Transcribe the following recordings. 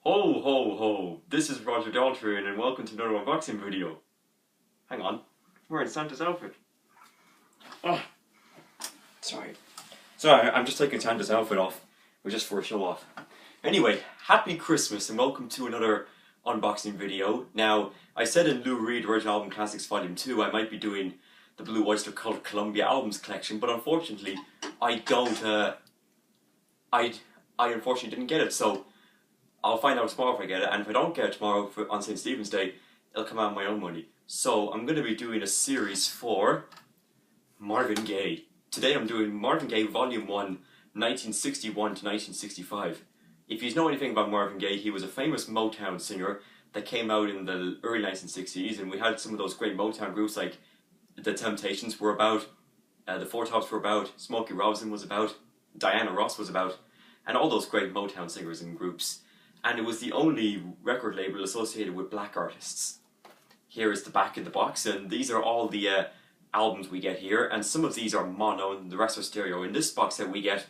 Ho ho ho, this is Roger Daltrey and welcome to another unboxing video. Hang on, I'm wearing Santa's outfit. Oh, sorry. I'm just taking Santa's outfit off. It was just for a show off. Anyway, happy Christmas and welcome to another unboxing video. Now, I said in Lou Reed Original Album Classics Volume 2 I might be doing the Blue Oyster Cult Columbia Albums collection, but unfortunately I unfortunately didn't get it, so I'll find out tomorrow if I get it, and if I don't get it tomorrow on St. Stephen's Day, it'll come out of my own money. So I'm going to be doing a series for Marvin Gaye. Today I'm doing Marvin Gaye Volume 1, 1961 to 1965. If you know anything about Marvin Gaye, he was a famous Motown singer that came out in the early 1960s, and we had some of those great Motown groups like The Temptations were about, the Four Tops were about, Smokey Robinson was about, Diana Ross was about, and all those great Motown singers and groups. And it was the only record label associated with black artists. Here is the back of the box, and these are all the albums we get here, and some of these are mono and the rest are stereo. In this box set we get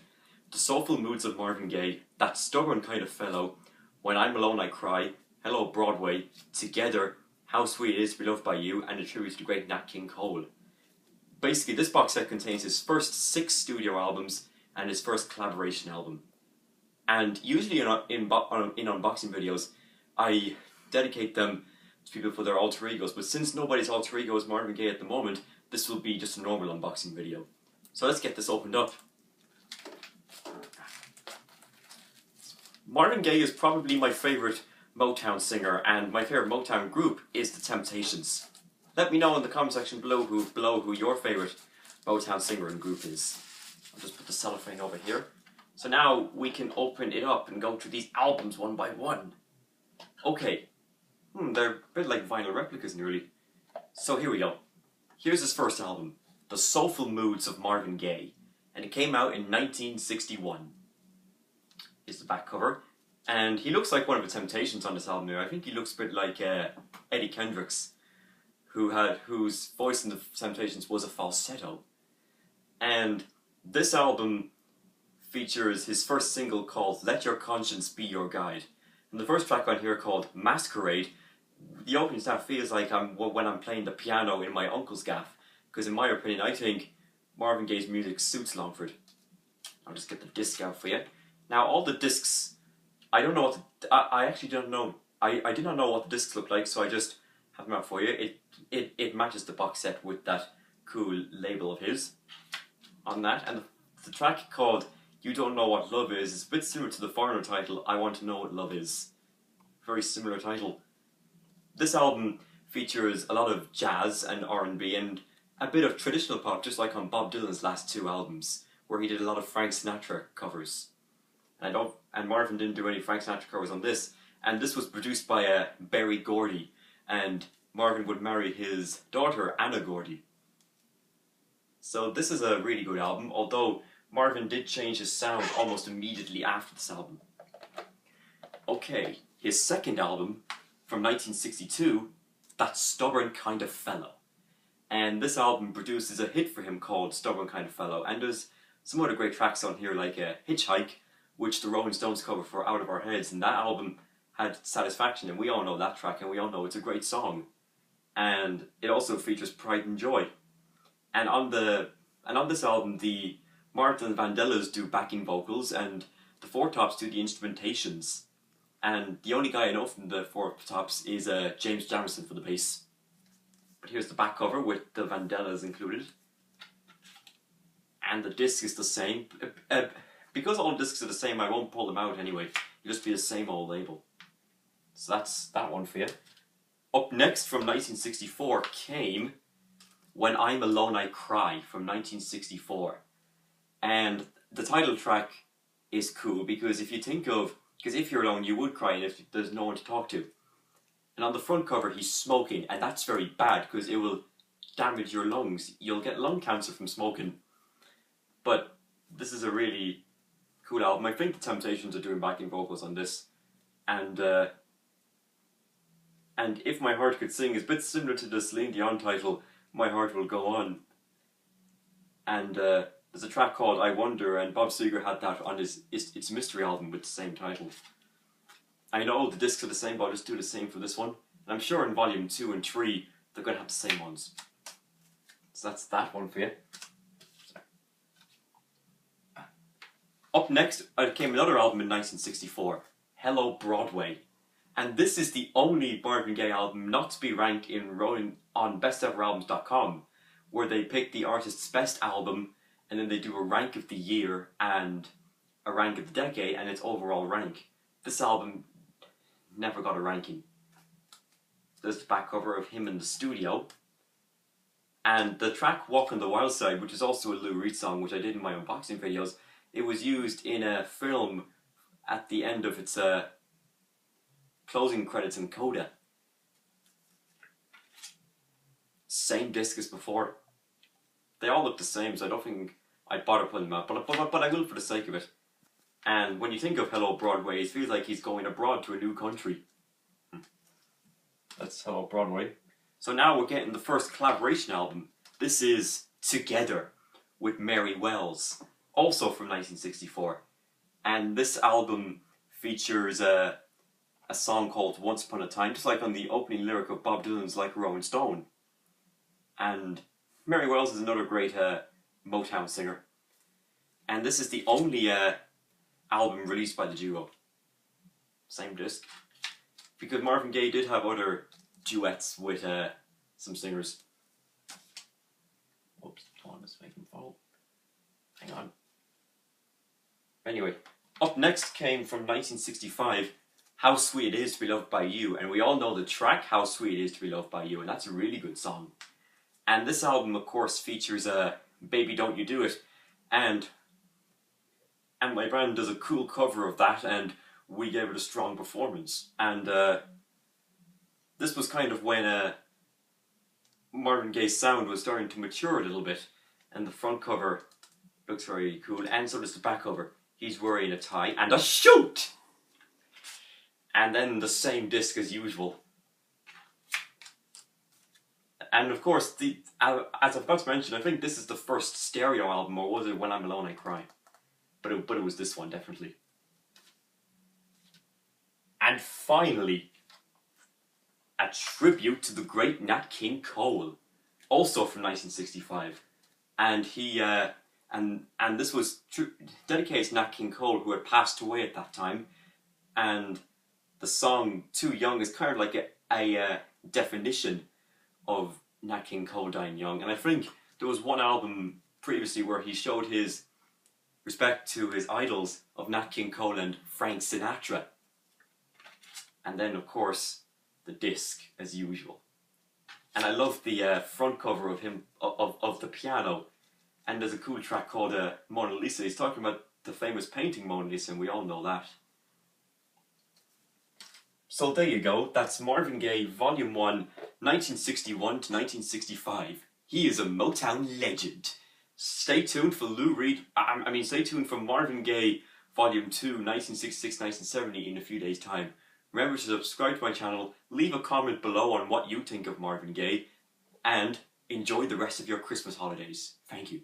The Soulful Moods of Marvin Gaye, That Stubborn Kind of Fellow, When I'm Alone I Cry, Hello Broadway, Together, How Sweet It Is to Be Loved by You, and a tribute to the great Nat King Cole. Basically, this box set contains his first 6 studio albums and his first collaboration album. And usually in unboxing videos, I dedicate them to people for their alter egos, but since nobody's alter ego is Marvin Gaye at the moment, this will be just a normal unboxing video. So let's get this opened up. Marvin Gaye is probably my favourite Motown singer, and my favourite Motown group is The Temptations. Let me know in the comment section below who your favourite Motown singer and group is. I'll just put the cellophane over here. So now we can open it up and go through these albums one by one. Okay. They're a bit like vinyl replicas nearly. So here we go. Here's his first album, The Soulful Moods of Marvin Gaye. And it came out in 1961. Here's the back cover. And he looks like one of the Temptations on this album here. I think he looks a bit like Eddie Kendricks, whose voice in the Temptations was a falsetto. And this album features his first single called Let Your Conscience Be Your Guide. And the first track on here called Masquerade, the opening stuff feels like when I'm playing the piano in my uncle's gaff, because in my opinion I think Marvin Gaye's music suits Longford. I'll just get the disc out for you. Now all the discs, I don't know what I actually don't know. I did not know what the discs look like, so I just have them out for you. It matches the box set with that cool label of his on that, and the track called You Don't Know What Love Is a bit similar to the foreigner title, I Want to Know What Love Is. Very similar title. This album features a lot of jazz and R&B and a bit of traditional pop, just like on Bob Dylan's last 2 albums, where he did a lot of Frank Sinatra covers. And Marvin didn't do any Frank Sinatra covers on this, and this was produced by Berry Gordy, and Marvin would marry his daughter Anna Gordy. So this is a really good album, although Marvin did change his sound almost immediately after this album. Okay, his second album from 1962, That Stubborn Kind of Fellow. And this album produces a hit for him called Stubborn Kind of Fellow, and there's some other great tracks on here like Hitchhike, which the Rolling Stones cover for Out of Our Heads, and that album had Satisfaction, and we all know that track, and we all know it's a great song. And it also features Pride and Joy. And on this album, the Martin and Vandellas do backing vocals, and the Four Tops do the instrumentations. And the only guy I know from the Four Tops is James Jamison for the bass. But here's the back cover with the Vandellas included. And the disc is the same. Because all discs are the same, I won't pull them out anyway. It'll just be the same old label. So that's that one for you. Up next from 1964 came When I'm Alone I Cry from 1964. And the title track is cool because if you're alone you would cry if there's no one to talk to. And on the front cover he's smoking, and that's very bad because it will damage your lungs. You'll get lung cancer from smoking. But this is a really cool album. I think the Temptations are doing backing vocals on this. And If My Heart Could Sing is a bit similar to the Celine Dion title, My Heart Will Go On. And there's a track called I Wonder, and Bob Seger had that on his It's Mystery album with the same title. I know the discs are the same, but I'll just do the same for this one. And I'm sure in volume 2 and 3, they're going to have the same ones. So that's that one for you. Up next came another album in 1964, Hello Broadway. And this is the only Marvin Gaye album not to be ranked on besteveralbums.com, where they pick the artist's best album, and then they do a rank of the year and a rank of the decade and its overall rank. This album never got a ranking. There's the back cover of him in the studio. And the track Walk on the Wild Side, which is also a Lou Reed song, which I did in my unboxing videos, it was used in a film at the end of its closing credits in Coda. Same disc as before. They all look the same, so I don't think I'd bother putting them out, but I will for the sake of it. And when you think of Hello Broadway, it feels like he's going abroad to a new country. That's Hello Broadway. So now we're getting the first collaboration album. This is Together with Mary Wells, also from 1964. And this album features a song called Once Upon a Time, just like on the opening lyric of Bob Dylan's Like a Rolling Stone. And Mary Wells is another great Motown singer. And this is the only album released by the duo. Same disc. Because Marvin Gaye did have other duets with some singers. Oops, don't want to make him fall. Hang on. Anyway, up next came from 1965, How Sweet It Is to Be Loved by You. And we all know the track How Sweet It Is to Be Loved by You, and that's a really good song. And this album, of course, features Baby Don't You Do It. And my band does a cool cover of that, and we gave it a strong performance. And this was kind of when Marvin Gaye's sound was starting to mature a little bit. And the front cover looks very cool, and so does the back cover. He's wearing a tie and a shoot! And then the same disc as usual. And of course, as I forgot to mention, I think this is the first stereo album, or was it When I'm Alone I Cry? But it was this one, definitely. And finally, a tribute to the great Nat King Cole, also from 1965. And he and this was dedicated to Nat King Cole, who had passed away at that time. And the song Too Young is kind of like a definition of Nat King Cole dying young. And I think there was one album previously where he showed his respect to his idols of Nat King Cole and Frank Sinatra. And then, of course, the disc, as usual. And I love the front cover of him, of the piano. And there's a cool track called Mona Lisa. He's talking about the famous painting Mona Lisa, and we all know that. So there you go. That's Marvin Gaye, Volume 1, 1961 to 1965. He is a Motown legend. Stay tuned for Lou Reed. Stay tuned for Marvin Gaye, Volume 2, 1966-1970 in a few days' time. Remember to subscribe to my channel, leave a comment below on what you think of Marvin Gaye, and enjoy the rest of your Christmas holidays. Thank you.